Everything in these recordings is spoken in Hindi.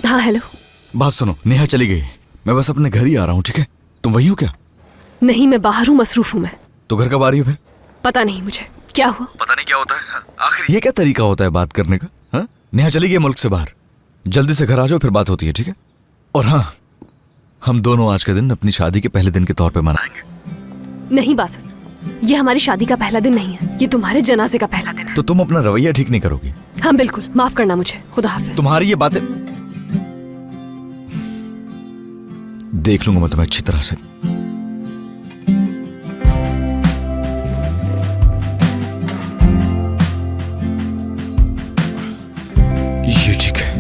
हाँ हेलो। बात सुनो, नेहा चली गई, मैं बस अपने घर ही आ रहा हूँ, ठीक है? तुम वही हो क्या? नहीं, मैं बाहर हूँ, मसरूफ हूँ मैं। तो घर कब आ रही हो फिर? पता नहीं मुझे, क्या हुआ? पता नहीं क्या होता है आखिर, ये क्या तरीका होता है बात करने का? हाँ, नेहा चली गई मुल्क से बाहर, जल्दी से घर आ जाओ, फिर बात होती है, ठीक है? और हाँ, हम दोनों आज का दिन अपनी शादी के पहले दिन के तौर पे मनाएंगे। नहीं बासत, ये हमारी शादी का पहला दिन नहीं है, ये तुम्हारे जनाजे का पहला दिन है। तो तुम अपना रवैया ठीक नहीं करोगी? हाँ बिल्कुल, माफ करना मुझे, खुदा हाफिज। तुम्हारी ये बातें देख लूंगा मैं तुम्हें अच्छी तरह से। ये ठीक है।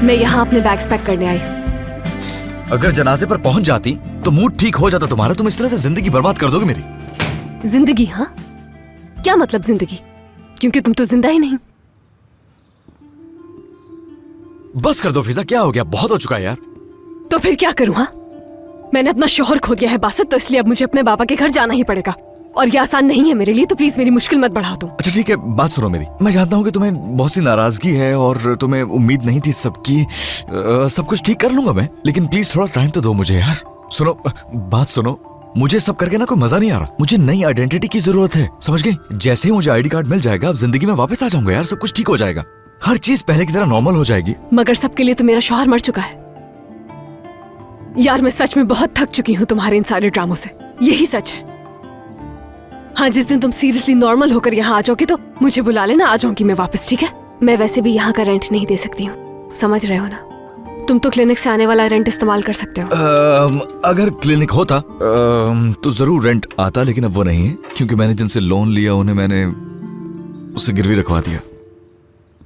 मैं यहाँ अपने बैग्स पैक करने आई हूँ। अगर जनाजे पर पहुंच जाती तो मूड ठीक हो जाता तुम्हारा। तुम इस तरह से जिंदगी बर्बाद कर दोगे मेरी। जिंदगी? हाँ, क्या मतलब जिंदगी? क्योंकि तुम तो जिंदा ही नहीं। बस कर दो फिजा, क्या हो गया? बहुत हो चुका है यार। तो फिर क्या करूँ? हाँ, मैंने अपना शौहर खो दिया है बासत, तो इसलिए अब मुझे अपने बाबा के घर जाना ही पड़ेगा, और ये आसान नहीं है मेरे लिए, तो प्लीज मेरी मुश्किल मत बढ़ा दो। अच्छा ठीक है, बात सुनो मेरी। मैं जानता हूँ कि तुम्हें बहुत सी नाराजगी है और तुम्हें उम्मीद नहीं थी सबकी। सब कुछ ठीक कर लूंगा मैं, लेकिन प्लीज थोड़ा टाइम तो दो मुझे यार। सुनो, बात सुनो, मुझे सब करके ना कोई मजा नहीं आ रहा। मुझे नई आइडेंटिटी की जरूरत है, समझ गई? जैसे ही मुझे आईडी कार्ड मिल जाएगा, अब जिंदगी में वापस आ जाऊंगा यार। सब कुछ ठीक हो जाएगा, हर चीज पहले की तरह नॉर्मल हो जाएगी। मगर सबके लिए तो मेरा शौहर मर चुका है यार। मैं सच में बहुत थक चुकी हूँ तुम्हारे इन सारे ड्रामों से, यही सच है। हाँ, जिस दिन तुम सीरियसली नॉर्मल होकर यहाँ आ जाओगे तो मुझे बुला लेना, आ जाऊंगी मैं वापस, ठीक है? मैं वैसे भी यहाँ का रेंट नहीं दे सकती हूँ, समझ रहे हो ना? तुम तो क्लिनिक से आने वाला रेंट इस्तेमाल कर सकते हो। अगर क्लिनिक होता तो जरूर रेंट आता, लेकिन अब वो नहीं है, क्योंकि मैंने जिनसे लोन लिया उन्हें मैंने उससे गिरवी रखवा दिया।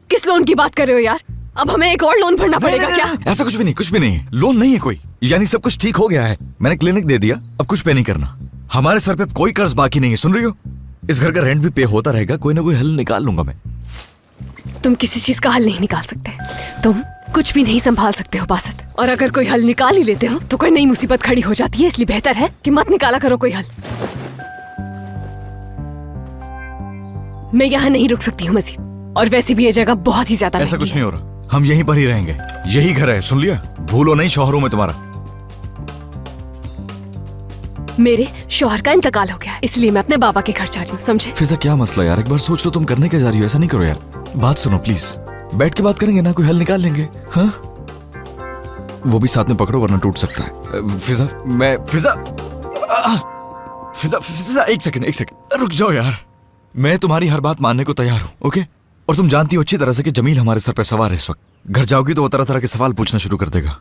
किस लोन की बात कर रहे हो यार? अब हमें एक और लोन भरना पड़ेगा क्या? ऐसा कुछ भी नहीं, कुछ भी नहीं है। लोन नहीं है कोई, यानी सब कुछ ठीक हो गया है। मैंने क्लिनिक दे दिया, अब कुछ पे नहीं करना। हमारे सर पे कोई कर्ज बाकी नहीं है, सुन रही हो? इस घर का रेंट भी पे होता रहेगा, कोई ना कोई हल निकाल लूंगा मैं। तुम किसी चीज का हल नहीं निकाल सकते, तुम कुछ भी नहीं संभाल सकते हो बासत। और अगर कोई हल निकाल ही लेते हो तो कोई नई मुसीबत खड़ी हो जाती है, इसलिए बेहतर है कि मत निकाला करो कोई हल। मैं यहाँ नहीं रुक सकती हूँ मजीद, और वैसे भी ये जगह बहुत ही ज्यादा ऐसा कुछ नहीं हो रहा, हम यहीं पर ही रहेंगे। यही घर है, सुन लिया? भूलो नहीं, शौहर में तुम्हारा। मेरे शौहर का इंतकाल हो गया, इसलिए मैं अपने बाबा के घर जा रही हूँ, समझे? फिजा क्या मसला यार, एक बार सोच लो, तुम करने क्या जा रही हो? ऐसा नहीं करो यार। बात सुनो प्लीज, बैठ के बात करेंगे ना, कोई हल निकाल लेंगे। हाँ, वो भी साथ में पकड़ो वरना टूट सकता है। फिजा, फिजा एक सेकंड रुक जाओ यार। मैं तुम्हारी हर बात मानने को तैयार हूँ, ओके? और तुम जानती हो अच्छी तरह से कि जमील हमारे सर पे सवार है इस वक्त। घर जाओगी तो वो तरह तरह के सवाल पूछना शुरू कर देगा।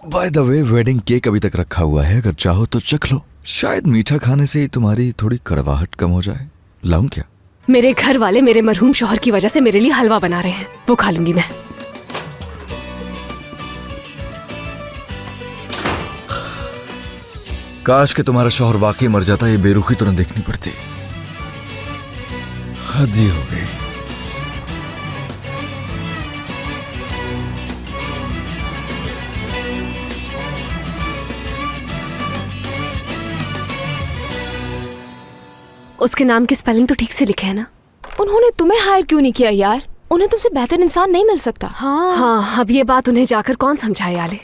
By the way, wedding cake अभी तक रखा हुआ है, अगर चाहो तो चख लो। शायद मीठा खाने से ही तुम्हारी थोड़ी कड़वाहट कम हो जाए। लाऊं क्या? मेरे घर वाले मेरे मरहूम शौहर की वजह से मेरे लिए हलवा बना रहे हैं, वो खा लूंगी मैं। काश कि तुम्हारा शौहर वाकई मर जाता, ये बेरुखी तो न देखनी पड़ती। हद ही हो गई। उसके नाम की स्पेलिंग तो ठीक से लिखे है ना? उन्होंने तुम्हें हायर क्यों नहीं किया यार? उन्हें तुमसे बेहतर इंसान नहीं मिल सकता। हाँ, अब ये बात उन्हें जाकर कौन समझाए आले?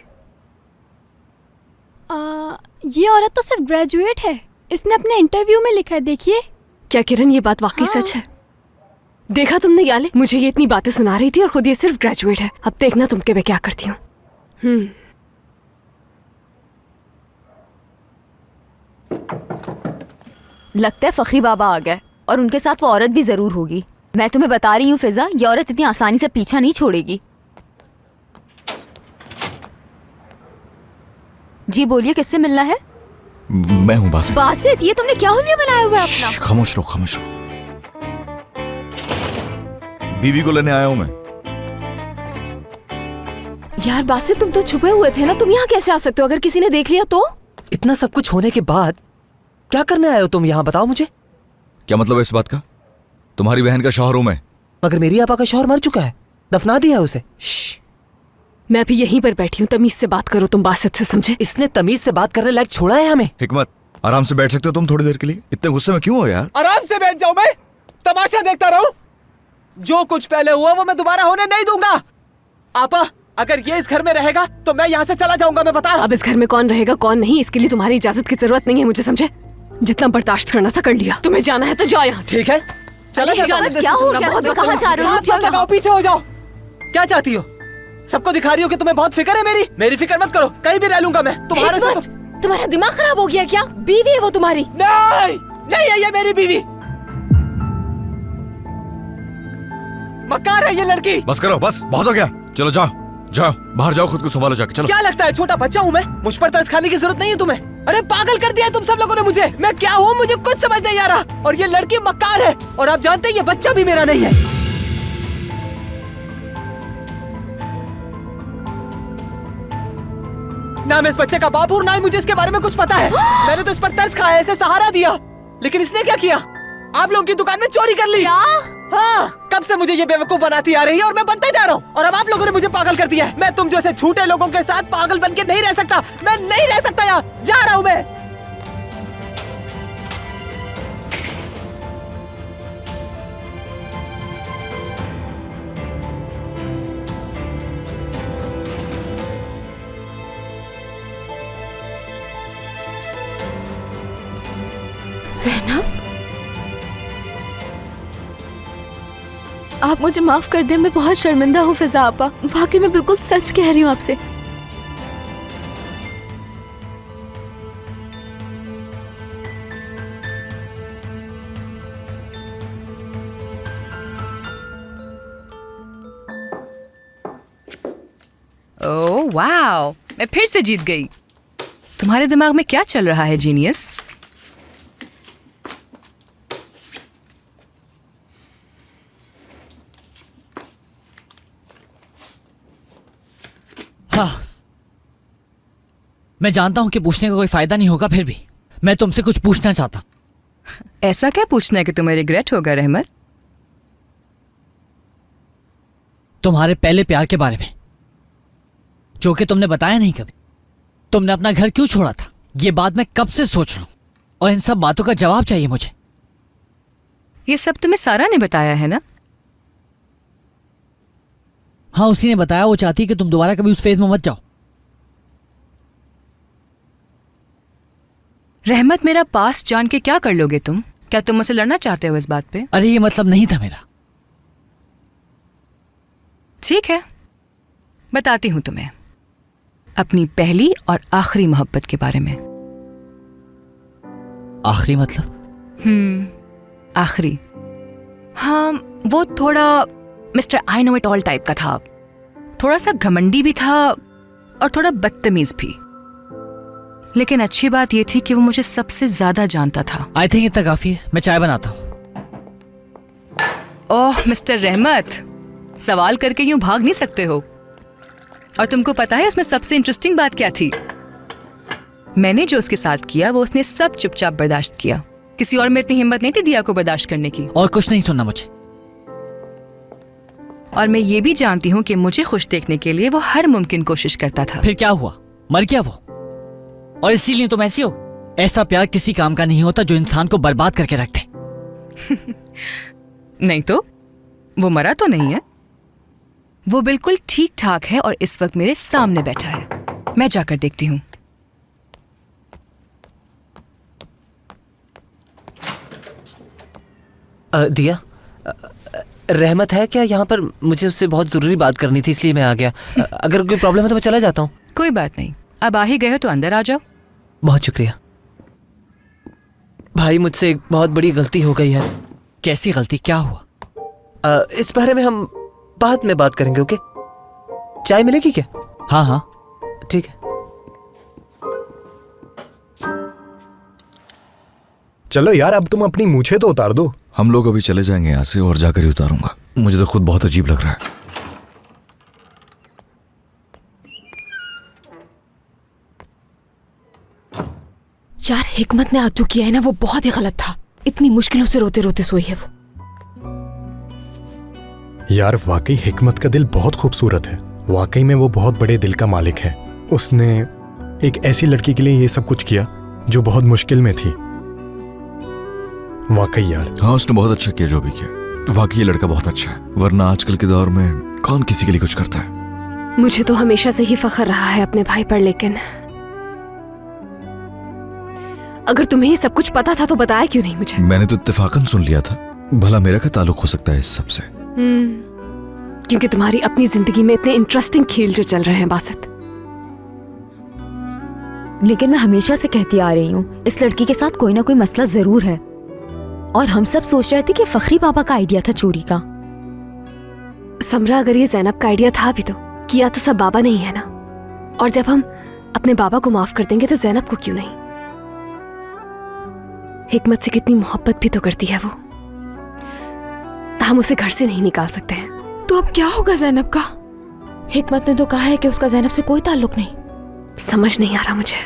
ये औरत तो सिर्फ ग्रेजुएट है, इसने अपने इंटरव्यू में लिखा है, देखिए। क्या किरण, ये बात वाकई सच है? देखा तुमने याले, मुझे ये इतनी बातें सुना रही थी और खुद ये सिर्फ ग्रेजुएट है। अब देखना तुम के मैं क्या करती हूँ। लगता है फखरी बाबा आ गए, और उनके साथ वो औरत भी जरूर होगी। मैं तुम्हें बता रही हूँ फिजा, ये औरत इतनी आसानी से पीछा नहीं छोड़ेगी। जी बोलिए, किससे मिलना है? मैं हूँ बासित। बासित, ये तुमने क्या हुलिया बनाया हुआ है अपना? खामोश रहो, खामोश रहो। बीवी को लेने आया हूँ मैं। यार बासित, तुम तो छुपे हुए थे ना, तुम यहाँ कैसे आ सकते हो? अगर किसी ने देख लिया तो? इतना सब कुछ होने के बाद क्या करने आए हो तुम यहाँ, बताओ मुझे। क्या मतलब है इस बात का? तुम्हारी बहन का शौहर हूं मैं। मगर मेरी आपा का शौहर मर चुका है, दफना दिया है उसे। मैं भी यहीं पर बैठी हूँ, तमीज से बात करो तुम बासित से, समझे? इसने तमीज से बात करने लायक छोड़ा है हमें। हिकमत, आराम से बैठ सकते हो तुम थोड़ी देर के लिए? इतने गुस्से में क्यों हो यार? आराम से बैठ जाओ, मैं तमाशा देखता रहूं? जो कुछ पहले हुआ वो मैं दोबारा होने नहीं दूंगा। आपा, अगर ये इस घर में रहेगा तो मैं यहाँ से चला जाऊंगा, मैं बता रहा। अब इस घर में कौन रहेगा कौन नहीं, इसके लिए तुम्हारी इजाजत की जरूरत नहीं है, मुझे समझे? जितना बर्दाश्त करना था कर लिया। तुम्हें जाना है तो जाओ यहाँ से। ठीक है, चला नहीं जाता हूं। जाना, क्या हो गया? बहुत तुम्हें कहाँ जा रहे हो? हाथ मत लगाओ, पीछे हो जाओ। क्या चाहती हो? सबको दिखा रही हो कि तुम्हें बहुत फिक्र है मेरी। मेरी फिक्र मत करो, कहीं भी रह लूंगा मैं तुम्हारे साथ। हिकमत, तुम्हारा दिमाग खराब हो गया क्या? बीवी है वो तुम्हारी। नहीं, नहीं है ये मेरी बीवी, मक्कार है ये लड़की। बस करो, बस बहुत हो गया। चलो जाओ जाओ, बाहर जाओ, खुद को संभालो जाके। चलो। क्या लगता है छोटा बच्चा हूँ मैं? मुझ पर तरस खाने की जरूरत नहीं है तुम्हें। अरे पागल कर दिया तुम सब लोगों ने मुझे। मैं क्या हूँ मुझे कुछ समझ नहीं आ रहा। और ये लड़की मक्कार है, और आप जानते हैं ये बच्चा भी मेरा नहीं है। ना मैं इस बच्चे का बाप हूँ, ना ही मुझे इसके बारे में कुछ पता है। मैंने तो इस पर तरस खाया, इसे सहारा दिया, लेकिन इसने क्या किया? आप लोगों की दुकान में चोरी कर ली। क्या? हाँ, कब से मुझे ये बेवकूफ बनाती आ रही है और मैं बनता जा रहा हूँ, और अब आप लोगों ने मुझे पागल कर दिया है। मैं तुम जैसे झूठे लोगों के साथ पागल बन के नहीं रह सकता। मैं नहीं रह सकता यहाँ, जा रहा हूँ मैं। ज़ैनब, आप मुझे माफ कर दें, मैं बहुत शर्मिंदा हूँ फिजा आपा। वाकई मैं बिल्कुल सच कह रही हूँ आपसे। ओह वाओ, मैं फिर से जीत गई। तुम्हारे दिमाग में क्या चल रहा है जीनियस? हाँ, मैं जानता हूं कि पूछने का कोई फायदा नहीं होगा, फिर भी मैं तुमसे कुछ पूछना चाहता हूं। ऐसा क्या पूछना है कि तुम्हें रिग्रेट होगा रहमत? तुम्हारे पहले प्यार के बारे में, जो कि तुमने बताया नहीं कभी। तुमने अपना घर क्यों छोड़ा था, ये बात मैं कब से सोच रहा हूं, और इन सब बातों का जवाब चाहिए मुझे। ये सब तुम्हें सारा ने बताया है ना? हाँ, उसी ने बताया। वो चाहती है कि तुम दोबारा कभी उस फेज में मत जाओ। रहमत, मेरा पास जान के क्या कर लोगे तुम? क्या तुम मुझसे लड़ना चाहते हो इस बात पे? अरे ये मतलब नहीं था मेरा। ठीक है, बताती हूं तुम्हें अपनी पहली और आखिरी मोहब्बत के बारे में। आखिरी मतलब? आखिरी। हाँ, वो थोड़ा mister I know it all type का था। थोड़ा सा घमंडी भी था और थोड़ा बदतमीज भी। लेकिन अच्छी बात ये थी कि वो मुझे सबसे ज्यादा जानता था। आई थिंक इतना काफी है, मैं चाय बनाता हूँ। ओह मिस्टर रहमत, सवाल करके यूं भाग नहीं सकते हो। और तुमको पता है उसमें सबसे इंटरेस्टिंग बात क्या थी? मैंने जो उसके साथ किया वो उसने सब चुपचाप बर्दाश्त किया। किसी और में इतनी हिम्मत नहीं थी दिया को बर्दाश्त करने की। और कुछ नहीं सुनना मुझे। और मैं ये भी जानती हूँ कि मुझे खुश देखने के लिए वो हर मुमकिन कोशिश करता था। फिर क्या हुआ? मर गया वो, और इसीलिए तुम ऐसी हो। ऐसा प्यार किसी काम का नहीं होता जो इंसान को बर्बाद करके रख दे। नहीं तो वो मरा तो नहीं है। वो बिल्कुल ठीक ठाक है और इस वक्त मेरे सामने बैठा है। मैं जाकर देखती हूँ। दिया, रहमत है क्या यहाँ पर? मुझे उससे बहुत जरूरी बात करनी थी, इसलिए मैं आ गया। अगर कोई प्रॉब्लम है तो मैं चला जाता हूँ। कोई बात नहीं, अब आ ही गए हो तो अंदर आ जाओ। बहुत शुक्रिया भाई, मुझसे एक बहुत बड़ी गलती हो गई है। कैसी गलती? क्या हुआ? इस बारे में हम बाद में बात करेंगे, ओके? चाय मिलेगी क्या? हाँ हाँ ठीक है। चलो यार, अब तुम अपनी मूछें तो उतार दो। हम लोग अभी चले जाएंगे यहाँ से और जाकर ही उतारूंगा। मुझे तो खुद बहुत अजीब लग रहा है। यार हिकमत ने आज जो किया है ना वो बहुत ही गलत था। इतनी मुश्किलों से रोते रोते सोई है वो। यार वाकई हिकमत का दिल बहुत खूबसूरत है। वाकई में वो बहुत बड़े दिल का मालिक है। उसने एक ऐसी लड़की के लिए ये सब कुछ किया जो बहुत मुश्किल में थी। वाकई यार। हाँ, उसने बहुत अच्छा किया जो भी किया। वाकई ये लड़का बहुत अच्छा है, वरना आजकल के दौर में कौन किसी के लिए कुछ करता है। मुझे तो हमेशा से ही फख्र रहा है अपने भाई पर, लेकिन अगर तुम्हें ये सब कुछ पता था तो बताया क्यों नहीं मुझे? मैंने तो इत्तेफाकन सुन लिया था। भला मेरा क्या ताल्लुक हो सकता है इस सब से? क्योंकि तुम्हारी अपनी जिंदगी में इतने इंटरेस्टिंग खेल जो चल रहे हैं बासित। लेकिन मैं हमेशा से कहती आ रही हूँ इस लड़की के साथ कोई ना कोई मसला जरूर है। और हम सब सोच रहे थे कि फखरी पापा का आइडिया था चोरी का। समरा, अगर ये जैनब का आइडिया था भी तो किया तो सब बाबा नहीं है ना। और जब हम अपने बाबा को माफ कर देंगे तो जैनब को क्यों नहीं? हिकमत से कितनी मोहब्बत भी तो करती है वो। हम उसे घर से नहीं निकाल सकते हैं। तो अब क्या होगा जैनब का? हिकमत ने तो कहा है कि उसका जैनब से कोई ताल्लुक नहीं। समझ नहीं आ रहा मुझे।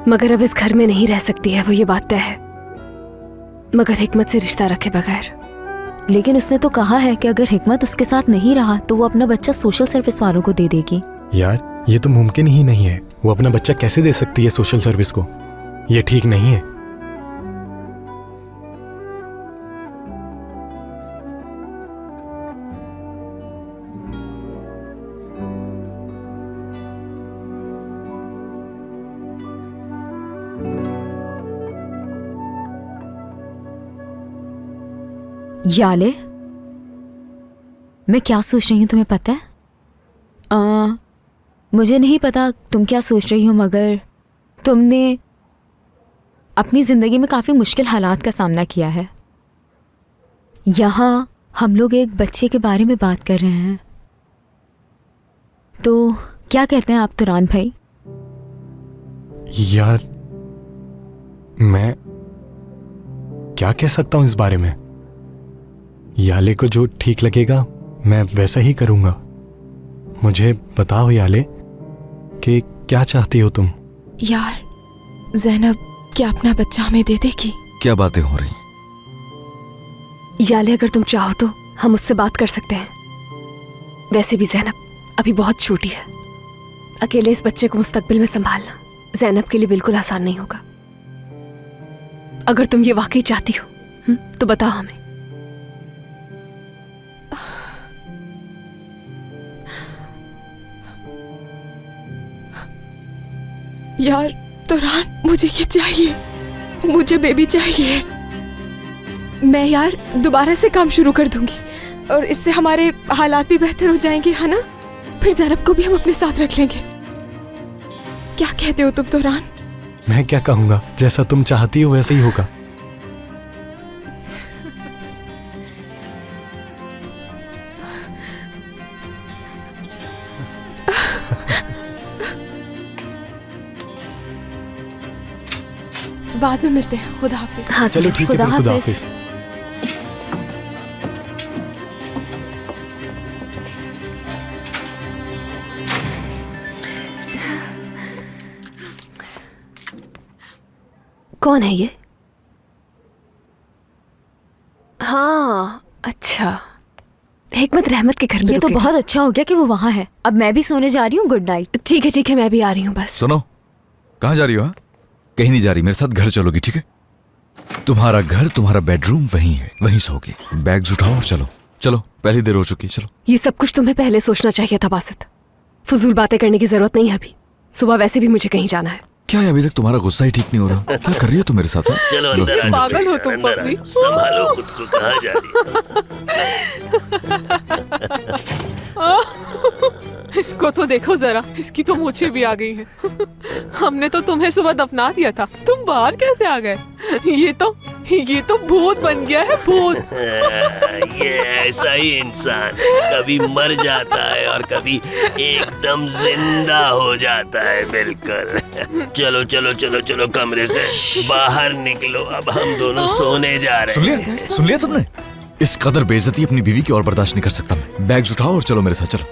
मगर अब इस घर में नहीं रह सकती है वो, ये बात तय है। मगर हिकमत से रिश्ता रखे बगैर। लेकिन उसने तो कहा है कि अगर हिकमत उसके साथ नहीं रहा तो वो अपना बच्चा सोशल सर्विस वालों को दे देगी। यार ये तो मुमकिन ही नहीं है। वो अपना बच्चा कैसे दे सकती है सोशल सर्विस को? ये ठीक नहीं है। याले, मैं क्या सोच रही हूँ तुम्हें पता है? मुझे नहीं पता तुम क्या सोच रही हो, मगर तुमने अपनी जिंदगी में काफी मुश्किल हालात का सामना किया है। यहाँ हम लोग एक बच्चे के बारे में बात कर रहे हैं, तो क्या कहते हैं आप तुरान भाई? यार मैं क्या कह सकता हूँ इस बारे में? याले को जो ठीक लगेगा मैं वैसा ही करूंगा। मुझे बताओ याले कि क्या चाहती हो तुम? यार जैनब क्या अपना बच्चा हमें दे देगी? क्या बातें हो रही? याले, अगर तुम चाहो तो हम उससे बात कर सकते हैं। वैसे भी जैनब अभी बहुत छोटी है। अकेले इस बच्चे को मुस्तकबिल में संभालना जैनब के लिए बिल्कुल आसान नहीं होगा। अगर तुम ये वाकई चाहती हो तो बताओ हमें। यार तुरान, मुझे ये चाहिए। मुझे बेबी चाहिए। मैं यार दोबारा से काम शुरू कर दूंगी और इससे हमारे हालात भी बेहतर हो जाएंगे, है ना? फिर जैनब को भी हम अपने साथ रख लेंगे। क्या कहते हो तुम तुरान? मैं क्या कहूंगा, जैसा तुम चाहती हो वैसा ही होगा। बाद में मिलते हैं। खुदा हाफिज। हाँ चलो ठीक है, खुदा खुदा हाफिज। हाफिज। कौन है ये? हाँ अच्छा, हिकमत रहमत के घर में ये तो रुकेगी। बहुत अच्छा हो गया कि वो वहाँ है। अब मैं भी सोने जा रही हूँ। Good night. ठीक है मैं भी आ रही हूँ बस। सुनो, कहाँ जा रही हो? हाँ, कहीं नहीं जा रही, मेरे साथ घर चलोगी, ठीक है? तुम्हारा घर, तुम्हारा बेडरूम वहीं है, वहीं सोगी। बैग्स उठाओ और चलो। चलो, पहली देर हो चुकी, चलो। ये सब कुछ तुम्हें पहले सोचना चाहिए था बासित। फजूल बातें करने की जरूरत नहीं है अभी। सुबह वैसे भी मुझे कहीं जाना है। क्या है, अभी तक तुम्हारा गुस्सा ही ठीक नहीं हो रहा? क्या कर रही हो तुम मेरे साथ? हाँ? चलो लो, अंदर आ जाओ। पागल हो तुम, अंदर आ पगली। जाओ। संभालो खुद को, कहाँ जा रही? इसको तो देखो जरा, इसकी तो मूछें भी आ गई हैं। हमने तो तुम्हें सुबह दफना दिया था, तुम बाहर कैसे आ गए? ये तो ये तो भूत बन गया है, भूत। ये ऐसा ही इंसान कभी मर जाता है और कभी एकदम जिंदा हो जाता है। बिल्कुल। चलो चलो चलो चलो, कमरे से बाहर निकलो, अब हम दोनों सोने जा रहे हैं। सुन लिया तुमने? इस कदर बेइज्जती अपनी बीवी की और बर्दाश्त नहीं कर सकता मैं। बैग्स उठाओ और चलो मेरे साथ, चलो।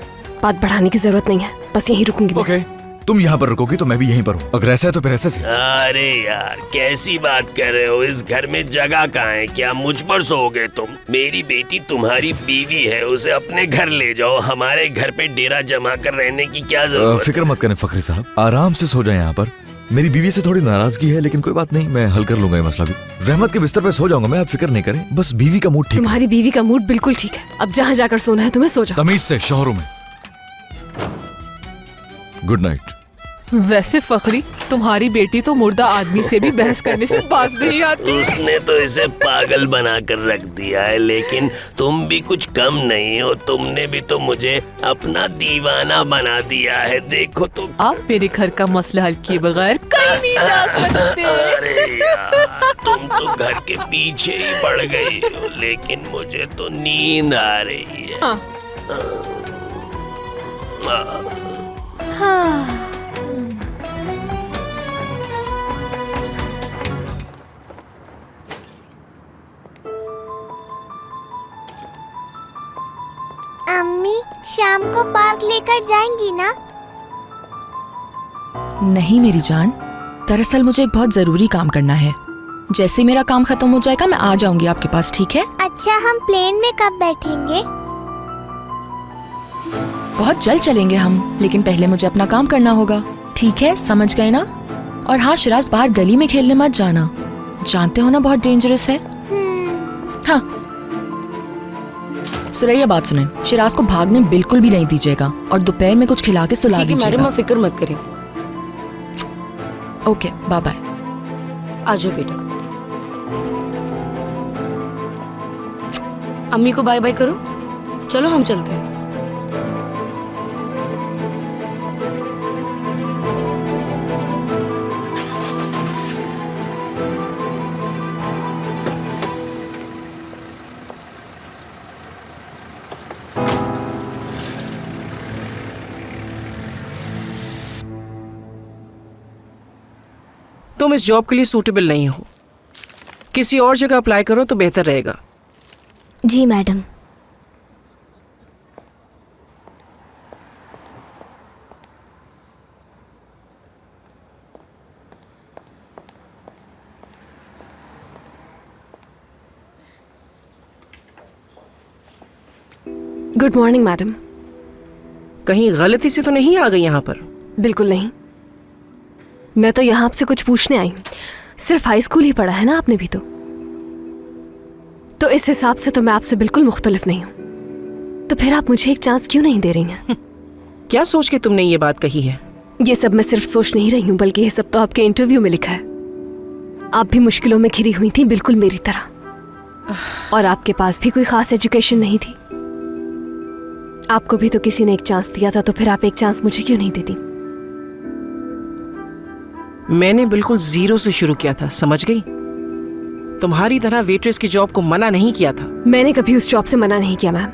बात बढ़ाने की जरूरत नहीं है, बस यहीं रुकूंगी मैं। ओके, तुम यहाँ पर रुकोगी तो मैं भी यहीं पर हूँ। अगर ऐसा है तो फिर ऐसे से। अरे यार, कैसी बात कर रहे हो? इस घर में जगह कहाँ है? क्या मुझ पर सोओगे तुम? मेरी बेटी तुम्हारी बीवी है, उसे अपने घर ले जाओ। हमारे घर पे डेरा जमा कर रहने की क्या जरूरत? फिक्र मत करें फखरी साहब, आराम से सो जाए यहाँ पर। मेरी बीवी से थोड़ी नाराजगी है, लेकिन कोई बात नहीं, मैं हल कर लूंगा ये मसला भी। रहमत के बिस्तर पे सो जाऊंगा मैं, आप फिक्र नहीं करें। बस बीवी का मूड ठीक है। तुम्हारी बीवी का मूड बिल्कुल ठीक है। अब जहाँ जाकर सोना है तुम्हें सो जाओ। तमीज से शोहरों में। Good night. वैसे फखरी, तुम्हारी बेटी तो मुर्दा आदमी से भी बहस करने से बाज नहीं आती। उसने तो इसे पागल बना कर रख दिया है, लेकिन तुम भी कुछ कम नहीं हो। तुमने भी तो मुझे अपना दीवाना बना दिया है। देखो तो, आप मेरे घर का मसला हल किए बगैर कहीं नहीं जा सकते। अरे यार, तुम तो घर के पीछे ही पड़ गई हो, लेकिन मुझे तो नींद आ रही है। अम्मी शाम को पार्क लेकर जाएंगी ना? नहीं मेरी जान, दरअसल मुझे एक बहुत जरूरी काम करना है। जैसे मेरा काम खत्म हो जाएगा मैं आ जाऊंगी आपके पास, ठीक है? अच्छा, हम प्लेन में कब बैठेंगे? बहुत जल्द चलेंगे हम, लेकिन पहले मुझे अपना काम करना होगा। ठीक है, समझ गए ना? और हाँ शिराज, बाहर गली में खेलने मत जाना, जानते हो ना बहुत डेंजरस है। हाँ सुरैया, बात सुने, शिराज को भागने बिल्कुल भी नहीं दीजिएगा और दोपहर में कुछ खिला के सुला दीजिएगा। मैडम, आप फिक्र मत करिए। Okay, bye bye. आजो बेटा। अम्मी को बाय बाय करो। चलो हम चलते हैं। तुम इस जॉब के लिए सूटेबल नहीं हो, किसी और जगह अप्लाई करो तो बेहतर रहेगा। जी मैडम। Good morning madam. कहीं गलती से तो नहीं आ गई यहाँ पर? बिल्कुल नहीं, मैं तो यहाँ आपसे कुछ पूछने आई हूँ। सिर्फ हाई स्कूल ही पढ़ा है ना आपने भी तो इस हिसाब से तो मैं आपसे बिल्कुल मुख्तलिफ नहीं हूँ। तो फिर आप मुझे एक चांस क्यों नहीं दे रही हैं? क्या सोच के तुमने ये बात कही है? ये सब मैं सिर्फ सोच नहीं रही हूँ, बल्कि ये सब तो आपके इंटरव्यू में लिखा है। आप भी मुश्किलों में घिरी हुई थी बिल्कुल मेरी तरह, और आपके पास भी कोई खास एजुकेशन नहीं थी। आपको भी तो किसी ने एक चांस दिया था, तो फिर आप एक चांस मुझे क्यों नहीं देती? मैंने बिल्कुल जीरो से शुरू किया था, समझ गई? तुम्हारी तरह वेट्रेस की जॉब को मना नहीं किया था। मैंने कभी उस जॉब से मना नहीं किया मैम।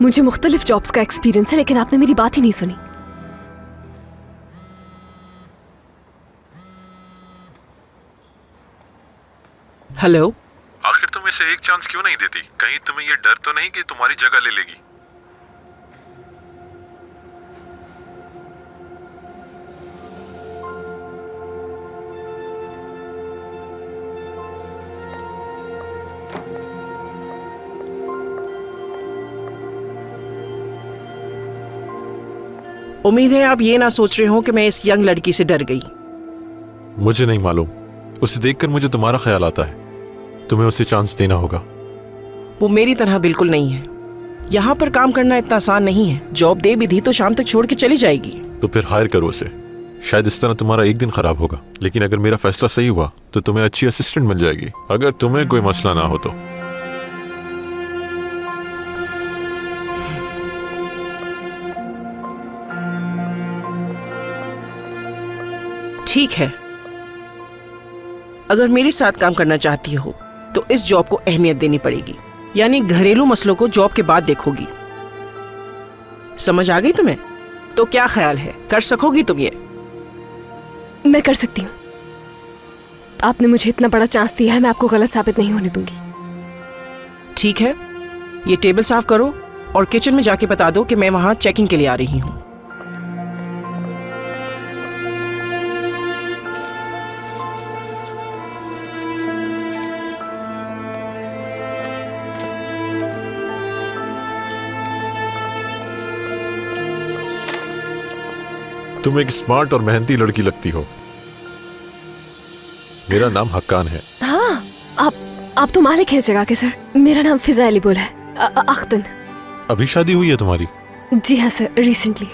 मुझे मुख्तलिफ जॉब्स का एक्सपीरियंस है, लेकिन आपने मेरी बात ही नहीं सुनी। हेलो, आखिर तुम इसे एक चांस क्यों नहीं देती? कहीं तुम्हें ये डर तो नहीं कि तुम्हारी जगह ले लेगी? उम्मीद है आप ये ना सोच रहे हो कि मैं इस यंग लड़की से डर गई। मुझे नहीं मालूम, उसे देखकर मुझे तुम्हारा ख्याल आता है। तुम्हें उसे चांस देना होगा। वो मेरी तरह बिल्कुल नहीं है। यहाँ पर काम करना इतना आसान नहीं है। जॉब दे भी दी तो शाम तक छोड़ के चली जाएगी। तो फिर हायर करो उसे। शायद इस तरह तुम्हारा एक दिन खराब होगा, लेकिन अगर मेरा फैसला सही हुआ तो तुम्हें अच्छी असिस्टेंट मिल जाएगी, अगर तुम्हें कोई मसला ना हो तो। ठीक है, अगर मेरे साथ काम करना चाहती हो तो इस जॉब को अहमियत देनी पड़ेगी। यानी घरेलू मसलों को जॉब के बाद देखोगी। समझ आ गई तुम्हें? तो क्या ख्याल है, कर सकोगी तुम ये? मैं कर सकती हूँ। आपने मुझे इतना बड़ा चांस दिया है, मैं आपको गलत साबित नहीं होने दूंगी। ठीक है, ये टेबल साफ करो और किचन में जाके बता दो कि मैं वहां चेकिंग के लिए आ रही हूँ। तुम एक स्मार्ट और मेहनती लड़की लगती हो। मेरा नाम हक्कान है। हाँ, आप तो मालिक हैं इस जगह के सर। मेरा नाम फिजा अली बोल है, अख्तन। अभी शादी हुई है तुम्हारी? जी हाँ सर, रिसेंटली।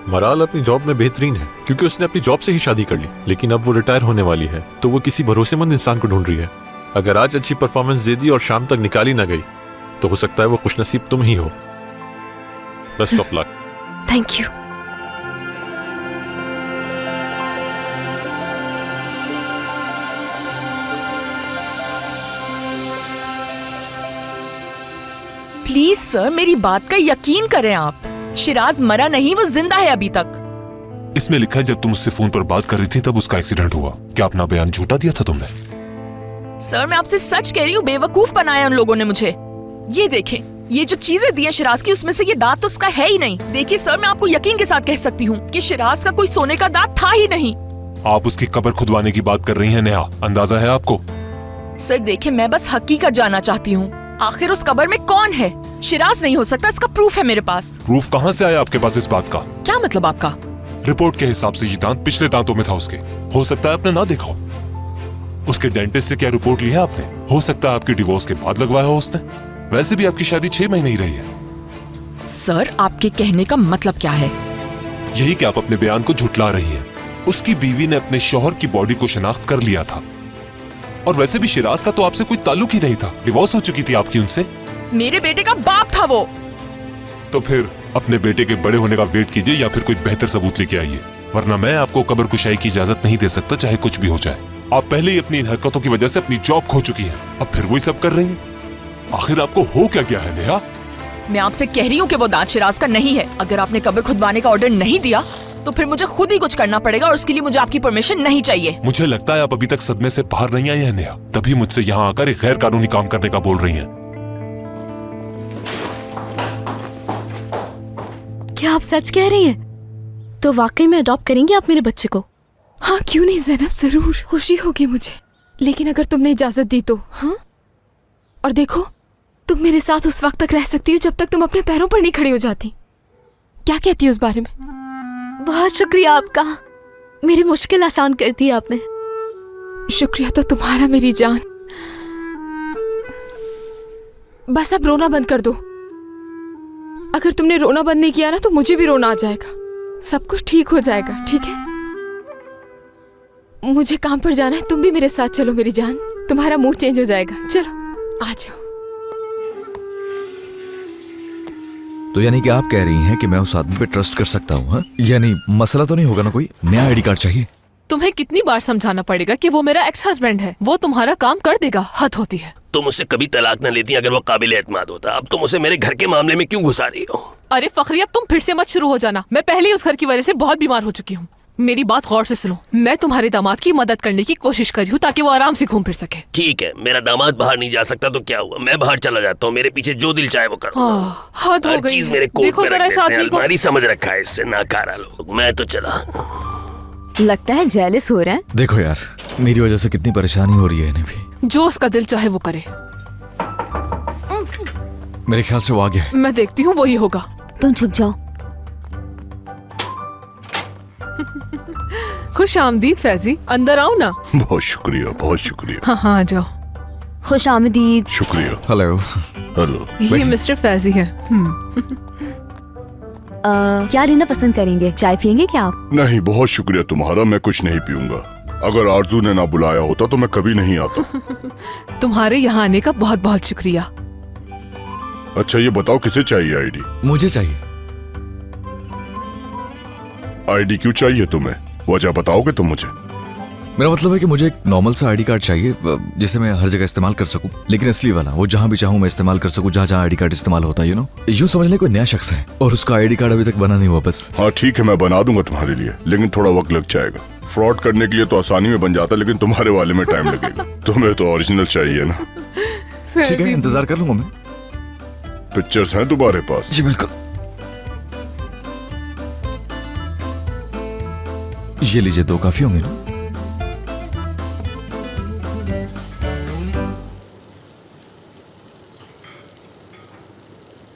मराल अपनी जॉब में बेहतरीन है क्योंकि उसने अपनी जॉब से ही शादी कर ली, लेकिन अब वो रिटायर होने वाली है तो वो किसी भरोसेमंद इंसान को ढूंढ रही है। अगर आज अच्छी परफॉर्मेंस दे दी और शाम तक निकाली ना गई तो हो सकता है वो खुशनसीब तुम ही हो। Best of luck. Thank you. Please sir, मेरी बात का यकीन करें आप। शिराज मरा नहीं, वो जिंदा है अभी तक। इसमें लिखा है जब तुम उससे फोन पर बात कर रही थी तब उसका एक्सीडेंट हुआ। क्या अपना बयान झूठा दिया था तुमने? सर मैं आपसे सच कह रही हूँ, बेवकूफ बनाया उन लोगों ने मुझे। ये देखें, ये जो चीजें दी है शिराज की, उसमें से ये दांत तो उसका है ही नहीं। देखिए सर, मैं आपको यकीन के साथ कह सकती हूँ कि शिराज का कोई सोने का दांत था ही नहीं। आप उसकी कब्र खुदवाने की बात कर रही हैं नेहा, अंदाजा है आपको? सर देखिए, मैं बस हकीकत जानना चाहती हूँ। आखिर उस कब्र में कौन है? शिराज नहीं हो सकता, इसका प्रूफ है मेरे पास। प्रूफ कहाँ से आया आपके पास इस बात का? क्या मतलब आपका? रिपोर्ट के हिसाब से ये दांत पिछले दांतों में था उसके। हो सकता है आपने ना देखा हो। उसके डेंटिस्ट से क्या रिपोर्ट ली है आपने? हो सकता है आपकी डिवोर्स के बाद लगवाया हो उसने। वैसे भी आपकी शादी 6 महीने ही रही है। सर आपके कहने का मतलब क्या है? यही कि आप अपने बयान को झुठला रही हैं। उसकी बीवी ने अपने शौहर की बॉडी को शनाख्त कर लिया था। और वैसे भी शिराज का तो आपसे कोई ताल्लुक ही नहीं था, डिवोर्स हो चुकी थी आपकी उनसे। मेरे बेटे का बाप था वो। तो फिर अपने बेटे के बड़े होने का वेट कीजिए या फिर कोई बेहतर सबूत लेके आइए, वरना मैं आपको कब्र कुशाई की इजाजत नहीं दे सकता, चाहे कुछ भी हो जाए। आप पहले ही अपनी इन हरकतों की वजह से अपनी जॉब खो चुकी हैं, अब फिर वही सब कर रही हैं। आखिर आपको हो क्या गया है नेहा? मैं आपसे कह रही हूँ कि वो दांत शिराज का नहीं है। अगर आपने कब्र खुदवाने का ऑर्डर नहीं दिया तो फिर मुझे खुद ही कुछ करना पड़ेगा और उसके लिए मुझे आपकी परमिशन नहीं चाहिए। मुझे लगता है आप अभी तक सदमे से बाहर नहीं आई हैं नेहा, तभी मुझसे यहाँ आकर एक गैर कानूनी काम करने का बोल रही हैं। क्या आप सच कह रही हैं? तो वाकई में अडॉप्ट करेंगे आप मेरे बच्चे को? हाँ क्यों नहीं ज़ैनब, जरूर। खुशी होगी मुझे, लेकिन अगर तुमने इजाजत दी तो। हाँ, और देखो तुम मेरे साथ उस वक्त तक रह सकती हो जब तक तुम अपने पैरों पर नहीं खड़ी हो जाती। क्या कहती हो उस बारे में? बहुत शुक्रिया आपका, मेरी मुश्किल आसान कर दी आपने। शुक्रिया तो तुम्हारा मेरी जान। बस अब रोना बंद कर दो। अगर तुमने रोना बंद नहीं किया ना तो मुझे भी रोना आ जाएगा। सब कुछ ठीक हो जाएगा, ठीक है? मुझे काम पर जाना है, तुम भी मेरे साथ चलो मेरी जान, तुम्हारा मूड चेंज हो जाएगा। चलो आ जाओ। तो यानी कि आप कह रही हैं कि मैं उस आदमी पे ट्रस्ट कर सकता हूँ? हाँ, यानी मसला तो नहीं होगा ना? कोई नया आईडी कार्ड चाहिए? तुम्हें कितनी बार समझाना पड़ेगा कि वो मेरा एक्स हस्बैंड है, वो तुम्हारा काम कर देगा। हद होती है। तुम उससे कभी तलाक न लेती अगर वो काबिल एतमाद होता। अब तुम उसे मेरे घर के मामले में क्यों घुसा रही हो? अरे फखरी, अब तुम फिर से मत शुरू हो जाना। मैं पहले ही उस घर की वजह से बहुत बीमार हो चुकी हूँ। मेरी बात गौर से सुनो। मैं तुम्हारे दामाद की मदद करने की कोशिश कर रही हूँ ताकि वो आराम से घूम फिर सके। ठीक है, मेरा दामाद बाहर नहीं जा सकता तो क्या हुआ, मैं बाहर चला जाता हूँ। मेरे पीछे जो दिल चाहे वो करो। हद हो हर गई चीज है। मेरे कोट देखो में जरा रख इस देते हैं, आदमी को। अलमारी समझ रखा है इससे नाकारा लोग। मैं तो चला। लगता है जेलस हो रहा है। देखो यार, मेरी वजह से कितनी परेशानी हो रही है इन्हें भी। जो उसका दिल चाहे वो करे। मेरे ख्याल से वो आ गया है। मैं देखती हूँ वही होगा। तुम छुप जाओ। खुश आमदीद फैजी, अंदर आओ ना। बहुत शुक्रिया, बहुत शुक्रिया। हाँ हाँ आ जाओ। खुश आमदीद। शुक्रिया। हेलो। हेलो। ये मिस्टर फैजी है। क्या लेना पसंद करेंगे? चाय पियेंगे क्या आप? नहीं बहुत शुक्रिया तुम्हारा, मैं कुछ नहीं पीऊंगा। अगर आरजू ने ना बुलाया होता तो मैं कभी नहीं आता। तुम्हारे यहाँ आने का बहुत बहुत शुक्रिया। अच्छा ये बताओ किसे चाहिए आईडी? मुझे चाहिए। आईडी क्यों चाहिए तुम्हें? वजह बताओगे तुम मुझे? मेरा मतलब है कि मुझे एक नॉर्मल सा आईडी कार्ड चाहिए जिसे मैं हर जगह इस्तेमाल कर सकूं, लेकिन असली वाला, वो जहां भी चाहूं मैं इस्तेमाल कर सकूं, जहां जहां आईडी कार्ड इस्तेमाल होता है, यूं समझ ले कोई नया शख्स है और उसका आईडी कार्ड अभी तक बना नहीं हुआ बस। हाँ ठीक है, मैं बना दूंगा तुम्हारे लिए, लेकिन थोड़ा वक्त लग जाएगा। फ्रॉड करने के लिए तो आसानी में बन जाता, लेकिन तुम्हारे वाले में टाइम लगेगा। तुम्हें तो ओरिजिनल चाहिए ना। ठीक है, इंतजार कर लूंगा मैं। पिक्चर्स हैं तुम्हारे पास? जी बिल्कुल। ये लीजिए, 2 काफी होंगे ना?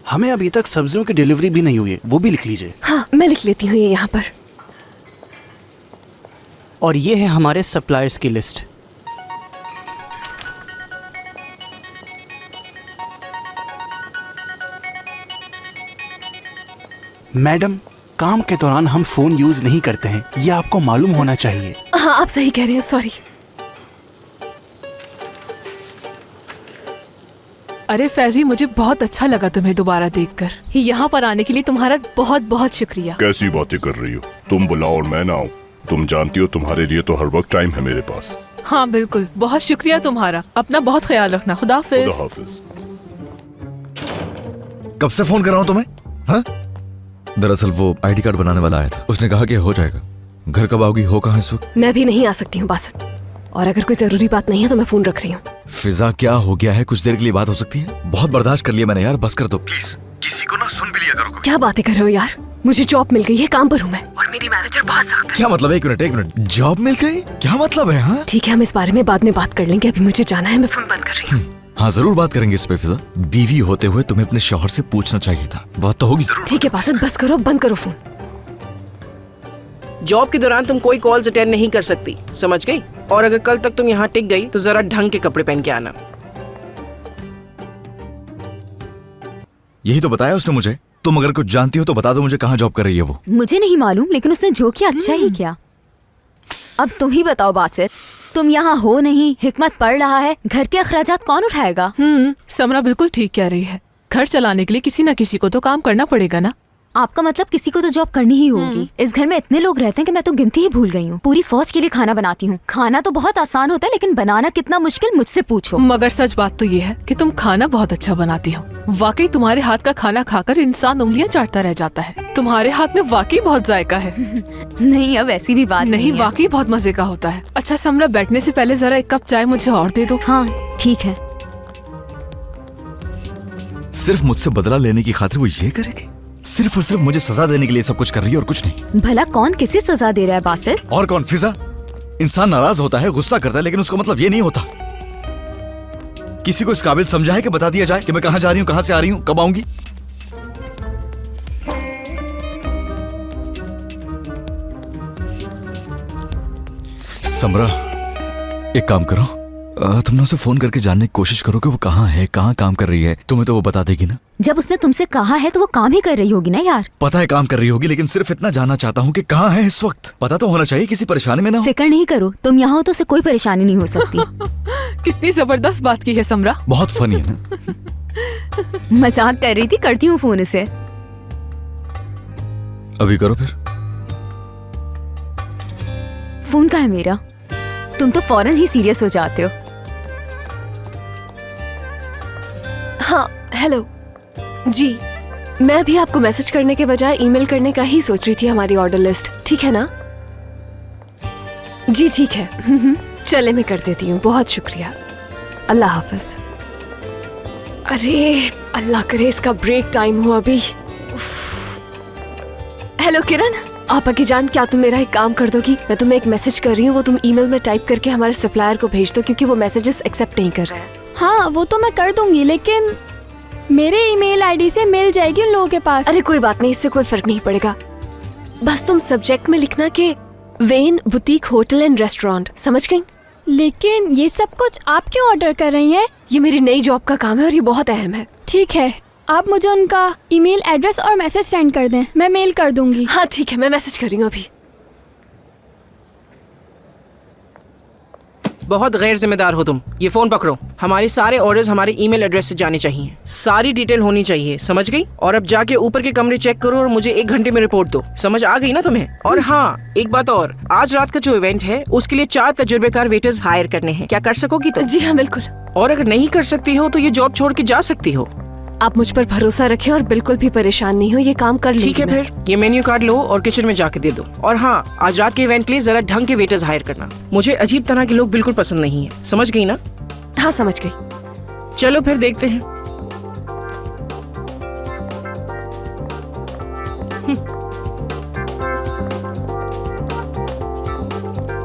हमें अभी तक सब्जियों की डिलीवरी भी नहीं हुई है, वो भी लिख लीजिए। हाँ, मैं लिख लेती हूँ ये यहाँ पर। और ये है हमारे सप्लायर्स की लिस्ट। मैडम, काम के दौरान हम फोन यूज नहीं करते हैं, ये आपको मालूम होना चाहिए। हाँ, आप सही कह रहे हैं, सॉरी। अरे फैजी, मुझे बहुत अच्छा लगा तुम्हें दोबारा देखकर। यहाँ पर आने के लिए तुम्हारा बहुत बहुत शुक्रिया। कैसी बातें कर रही हो? तुम बुलाओ और मैं ना आऊं? तुम जानती हो तुम्हारे लिए तो हर वक्त टाइम है मेरे पास। हाँ बिल्कुल, बहुत शुक्रिया तुम्हारा। अपना बहुत ख्याल रखना। खुदा हाफिज। खुदा हाफिज। कब से फोन कर रहा हूँ तुम्हें? हाँ? दरअसल वो आईडी कार्ड बनाने वाला आया था, उसने कहा कि हो जाएगा। घर कब आओगी? हो कहाँ इस वक्त? मैं भी नहीं आ सकती हूँ बासत, और अगर कोई जरूरी बात नहीं है तो मैं फोन रख रही हूँ। फिजा, क्या हो गया है? कुछ देर के लिए बात हो सकती है? बहुत बर्दाश्त कर लिया मैंने यार, बस कर दो प्लीज। किसी को ना सुन भी लिया करो। क्या बातें कर रहे हो यार? मुझे जॉब मिल गई है, काम पर हूँ मैं, और मेरी मैनेजर बहुत सख्त है। क्या मतलब है? एक मिनट, जॉब मिल गई? क्या मतलब है? हाँ ठीक है, हम इस बारे में बाद में बात कर लेंगे, अभी मुझे जाना है, मैं फोन बंद कर रही हूँ। हाँ जरूर बात करेंगे इस पे फिजा। बीवी होते हुए तुम्हें अपने शौहर से पूछना चाहिए था, बात तो होगी जरूर। ठीक है बासत, बस करो, बंद करो फोन। जॉब के दौरान तुम कोई कॉल्स अटेंड नहीं कर सकती, समझ गई? और अगर कल तक तुम यहाँ टिक गई तो जरा ढंग के कपड़े पहन के आना। यही तो बताया उसने मुझे। तुम अगर कुछ जानती हो तो बता दो मुझे, कहाँ जॉब कर रही है वो? मुझे नहीं मालूम, लेकिन उसने जो किया अच्छा ही किया। अब तुम ही बताओ बासित, तुम यहाँ हो नहीं, हिकमत पढ़ रहा है, घर के अखराजात कौन उठाएगा? समरा बिल्कुल ठीक कह रही है। घर चलाने के लिए किसी न किसी को तो काम करना पड़ेगा ना। आपका मतलब किसी को तो जॉब करनी ही होगी। इस घर में इतने लोग रहते हैं कि मैं तो गिनती ही भूल गई हूँ। पूरी फौज के लिए खाना बनाती हूँ। खाना तो बहुत आसान होता है, लेकिन बनाना कितना मुश्किल, मुझसे पूछो। मगर सच बात तो ये है कि तुम खाना बहुत अच्छा बनाती हो। वाकई तुम्हारे हाथ का खाना खाकर इंसान उंगलियां चाटता रह जाता है। तुम्हारे हाथ में वाकई बहुत जायका है। नहीं, अब ऐसी भी बात नहीं, वाकई बहुत मजे का होता है। अच्छा समरा, बैठने से पहले जरा 1 कप चाय मुझे और दे दो। हाँ ठीक है। सिर्फ मुझसे बदला लेने की खातिर वो ये करेगी? सिर्फ और सिर्फ मुझे सजा देने के लिए सब कुछ कर रही है और कुछ नहीं। भला कौन किसे सजा दे रहा है बासित? और कौन? फिजा, इंसान नाराज होता है, गुस्सा करता है, लेकिन उसका मतलब ये नहीं होता। किसी को इस काबिल समझा है कि बता दिया जाए कि मैं कहाँ जा रही हूँ, कहाँ से आ रही हूँ, कब आऊंगी? समरा, एक काम करो, तुम ना उसे फोन करके जानने की कोशिश करो कि वो कहाँ है, कहाँ काम कर रही है। तुम्हें तो वो बता देगी ना। जब उसने तुमसे कहा है तो वो काम ही कर रही होगी ना यार। पता है काम कर रही होगी, लेकिन सिर्फ इतना जानना चाहता हूँ कि कहाँ है इस वक्त। पता तो होना चाहिए, किसी परेशानी में ना हो। फिक्र नहीं करो, तुम यहाँ हो तो उसे कोई परेशानी नहीं हो सकती। कितनी जबरदस्त बात की है समरा। बहुत फनी है ना। मजाक कर रही थी, करती हूँ फोन उसे। अभी करो फिर। फोन कहाँ है मेरा? तुम तो फौरन ही सीरियस हो जाते हो। हाँ हेलो जी, मैं भी आपको मैसेज करने के बजाय ईमेल करने का ही सोच रही थी हमारी ऑर्डर लिस्ट। ठीक है ना? जी ठीक है। चले मैं कर देती हूँ, बहुत शुक्रिया। अल्लाह हाफिज। अरे अल्लाह करे इसका ब्रेक टाइम हो अभी। हेलो किरण, आप की जान, क्या तुम मेरा एक काम कर दोगी? मैं तुम्हें एक मैसेज कर रही हूँ, वो तुम ईमेल में टाइप करके हमारे सप्लायर को भेज दो, क्योंकि वो मैसेजेस एक्सेप्ट नहीं कर रहे हैं। हाँ वो तो मैं कर दूंगी, लेकिन मेरे ईमेल आईडी से मिल जाएगी उन लोगों के पास। अरे कोई बात नहीं, इससे कोई फर्क नहीं पड़ेगा। बस तुम सब्जेक्ट में लिखना कि when boutique hotel and restaurant, समझ गई? लेकिन ये सब कुछ आप क्यों ऑर्डर कर रही हैं? ये मेरी नई जॉब का काम है और ये बहुत अहम है। ठीक है, आप मुझे उनका ईमेल एड्रेस और मैसेज सेंड कर दें, मैं मेल कर दूंगी। हाँ ठीक है, मैं मैसेज कर रही हूँ अभी। बहुत गैर जिम्मेदार हो तुम। ये फोन पकड़ो। हमारे सारे ऑर्डर्स हमारे ईमेल एड्रेस से जाने चाहिए, सारी डिटेल होनी चाहिए, समझ गई? और अब जाके ऊपर के कमरे चेक करो और मुझे 1 घंटे में रिपोर्ट दो। समझ आ गई ना तुम्हें? और हाँ, एक बात और, आज रात का जो इवेंट है उसके लिए 4 तजुर्बेकार वेटर्स हायर करने हैं। क्या कर सकोगी तुम? जी हाँ, बिल्कुल। और अगर नहीं कर सकती हो तो ये जॉब छोड़ के जा सकती हो। आप मुझ पर भरोसा रखें और बिल्कुल भी परेशान नहीं हो, ये काम कर लूंगी। ठीक है, फिर ये मेन्यू कार्ड लो और किचन में जाके दे दो। और हाँ, आज रात के इवेंट के लिए जरा ढंग के वेटर्स हायर करना। मुझे अजीब तरह के लोग बिल्कुल पसंद नहीं है, समझ गई ना? हाँ, समझ गई। चलो फिर देखते हैं।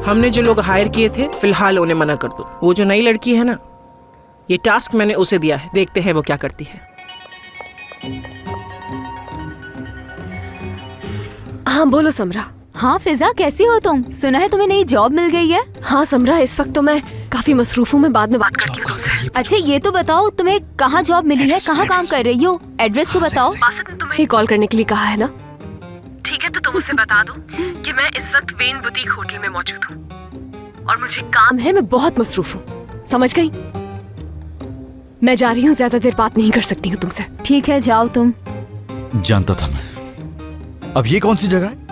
हमने जो लोग हायर किए थे फिलहाल उन्हें मना कर दो। वो जो नई लड़की है ना, ये टास्क मैंने उसे दिया है, देखते हैं वो क्या करती है। हाँ बोलो समरा। हाँ फिजा, कैसी हो तुम? सुना है तुम्हें नई जॉब मिल गई है? हाँ समरा, इस वक्त तो मैं काफी मसरूफ हूँ, मैं बाद में बात करती हूँ तुमसे। अच्छा ये तो बताओ तुम्हें कहाँ जॉब मिली है, कहाँ काम कर रही हो? एड्रेस तो बताओ। बासत ने तुम्हें ही कॉल करने के लिए कहा है ना? ठीक है, तो तुम उसे बता दो कि मैं इस वक्त वेन बुटीक होटल में मौजूद हूँ और मुझे काम है, मैं बहुत मसरूफ हूँ, समझ गई? मैं जा रही हूँ, ज्यादा देर बात नहीं कर सकती हूँ तुमसे। ठीक है, जाओ तुम। जानता था मैं। अब ये कौन सी जगह है?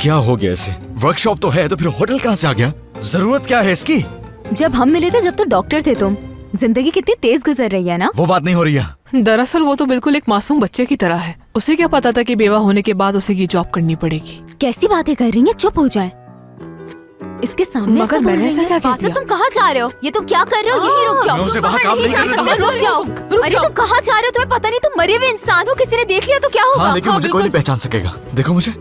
क्या हो गया इसे? वर्कशॉप तो है, तो फिर होटल कहाँ से आ गया? जरूरत क्या है इसकी? जब हम मिले थे जब तो डॉक्टर थे तुम। जिंदगी कितनी तेज गुजर रही है ना? वो बात नहीं हो रही है। दरअसल वो तो बिल्कुल एक मासूम बच्चे की तरह है। उसे क्या पता था कि बेवा होने के बाद उसे ये जॉब करनी पड़ेगी। कैसी बातें कर रही है? चुप हो जाए। इसके सामने मगर मैंने ऐसा क्या कह दिया? तुम कहाँ जा रहे हो? ये तुम क्या कर रहे हो? यही रुक जाओ। मैं उसे बाहर काम नहीं करने दूंगा। रुक जाओ। अरे तुम कहाँ जा रहे हो? तुम्हें पता नहीं तुम मरे हुए इंसान हो, किसी ने देख लिया तो क्या होगा? हाँ, लेकिन मुझे कोई नहीं पहचान सकेगा। देखो मुझे,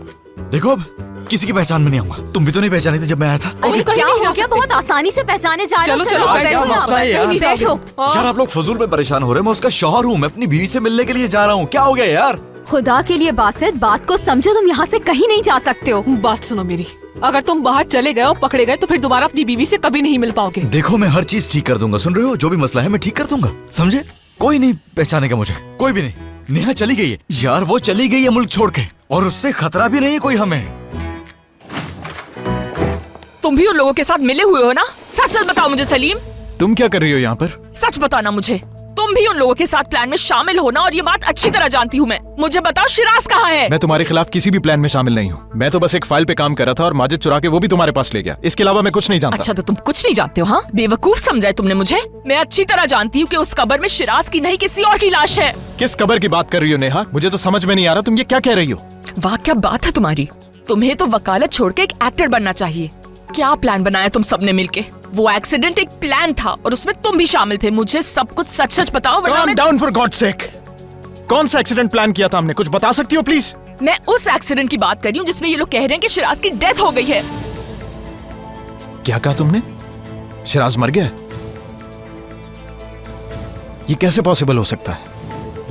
देखो अब किसी की पहचान में नहीं आऊंगा। तुम भी तो नहीं पहचानी थी जब मैं आया था। अरे क्या हो गया? बहुत आसानी से पहचाने जा रहे हो। चलो, यार, क्या मसला है यार? बैठो। यार आप लोग फजूल में परेशान हो रहे हैं। मैं उसका शौहर हूँ, मैं अपनी बीवी से मिलने के लिए जा रहा हूँ। क्या हो गया यार? खुदा के लिए बासित, बात को समझो। तुम यहाँ से कहीं नहीं जा सकते हो। बात सुनो मेरी, अगर तुम बाहर चले गए और पकड़े गए तो फिर दोबारा अपनी बीवी से कभी नहीं मिल पाओगे। देखो मैं हर चीज ठीक कर दूंगा, सुन रहे हो? जो भी मसला है मैं ठीक कर दूंगा, समझे? कोई नहीं पहचानेगा मुझे, कोई भी नहीं। नेहा चली गई है यार, वो चली गई है मुल्क छोड़ के, और उससे खतरा भी नहीं है कोई हमें। तुम भी उन लोगों के साथ मिले हुए हो ना? सच सच बताओ मुझे सलीम। तुम क्या कर रही हो यहाँ पर? सच बताना मुझे। तुम भी उन लोगों के साथ प्लान में शामिल हो ना, और ये बात अच्छी तरह जानती हूँ मैं। मुझे बताओ शिराज कहाँ है? मैं तुम्हारे खिलाफ किसी भी प्लान में शामिल नहीं हूँ। मैं तो बस एक फाइल पे काम कर रहा था और माजिद चुरा के वो भी तुम्हारे पास ले गया। इसके अलावा मैं कुछ नहीं जानता। अच्छा, तो तुम कुछ नहीं जानते हो? हाँ, बेवकूफ समझा तुमने मुझे। मैं अच्छी तरह जानती हूँ कि उस कब्र में शिराज की नहीं किसी और की लाश है। किस कब्र की बात कर रही हो नेहा? मुझे तो समझ में नहीं आ रहा तुम ये क्या कह रही हो। वाह, क्या बात है तुम्हारी। तुम्हें तो वकालत छोड़ के एक एक्टर बनना चाहिए। क्या प्लान बनाया तुम सबने मिलके? वो एक्सीडेंट एक प्लान था और उसमें तुम भी शामिल थे। मुझे सब कुछ सच सच बताओ वरना Calm down for God's sake। कौन सा एक्सीडेंट प्लान किया था हमने? कुछ बता सकती हो प्लीज? मैं उस एक्सीडेंट की बात कर रही हूँ जिसमें ये लोग कह रहे हैं कि शिराज की डेथ हो गई है। क्या कहा तुमने? शिराज मर गया? ये कैसे पॉसिबल हो सकता है?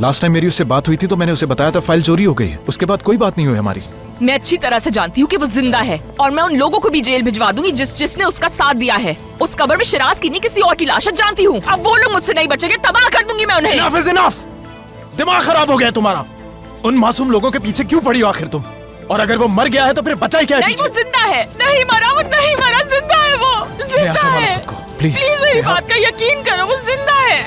लास्ट टाइम मेरी उससे बात हुई थी तो मैंने उसे बताया था फाइल चोरी हो गई है। उसके बाद कोई बात नहीं हुई हमारी। मैं अच्छी तरह से जानती हूँ कि वो जिंदा है, और मैं उन लोगों को भी जेल भिजवा दूंगी जिसने उसका साथ दिया है। उस कब्र में शिराज की नहीं किसी और की लाश है, जानती हूँ। अब वो लोग मुझसे नहीं बचेंगे, तबाह कर दूंगी मैं उन्हें। Enough is enough! दिमाग खराब हो गया तुम्हारा। उन मासूम लोगों के पीछे क्यों पड़ी हो आखिर तुम? और अगर वो मर गया है तो फिर बचा ही क्या है? नहीं, वो जिंदा है। नहीं मरा, वो नहीं मरा, जिंदा है। वो जिंदा है। प्लीज मेरी बात का यकीन करो, वो जिंदा है।